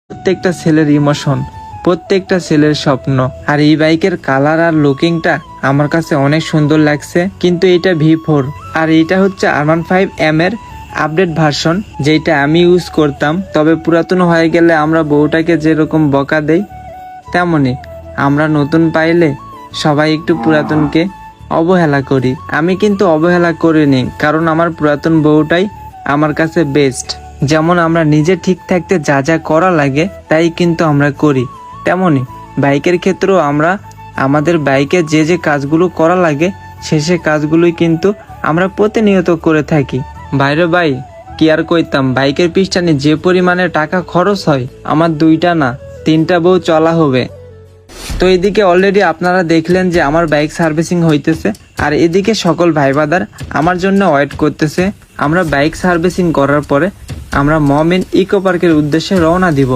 প্রত্যেকটা ছেলের ইমোশন, প্রত্যেকটা ছেলের স্বপ্ন। আর এই বাইকের কালার আর লুকিংটা আমার কাছে অনেক সুন্দর লাগছে। কিন্তু এটা V4 আর এটা হচ্ছে R15M এর আপডেট ভার্সন, যেটা আমি ইউজ করতাম। তবে পুরাতন হয়ে গেলে আমরা বউটাকে যেরকম বকা দেই, তেমনি আমরা নতুন পাইলে সবাই একটু পুরাতনকে অবহেলা করি। আমি কিন্তু অবহেলা করিনি, কারণ আমার পুরাতন বউটাই আমার কাছে বেস্ট। যেমন আমরা নিজে ঠিক থাকতে যা যা করা লাগে তাই কিন্তু আমরা করি, তেমনি বাইকের ক্ষেত্রেও আমরা আমাদের বাইকে যে যে কাজগুলো করা লাগে সে কাজগুলোই কিন্তু আমরা প্রতিনিয়ত করে থাকি। বাইরে ভাই কি আর কইতাম, বাইকের পিছনে যে পরিমাণে টাকা খরচ হয়, আমার 2টা না 3টা বউ চলা হবে। তো এদিকে অলরেডি আপনারা দেখলেন যে আমার বাইক সার্ভিসিং হইতেছে, আর এদিকে সকল ভাই বাদার আমার জন্য ওয়েট করতেছে। আমরা বাইক সার্ভিসিং করার পরে আমরা মমিন ইকো পার্কের উদ্দেশ্যে রওনা দিব।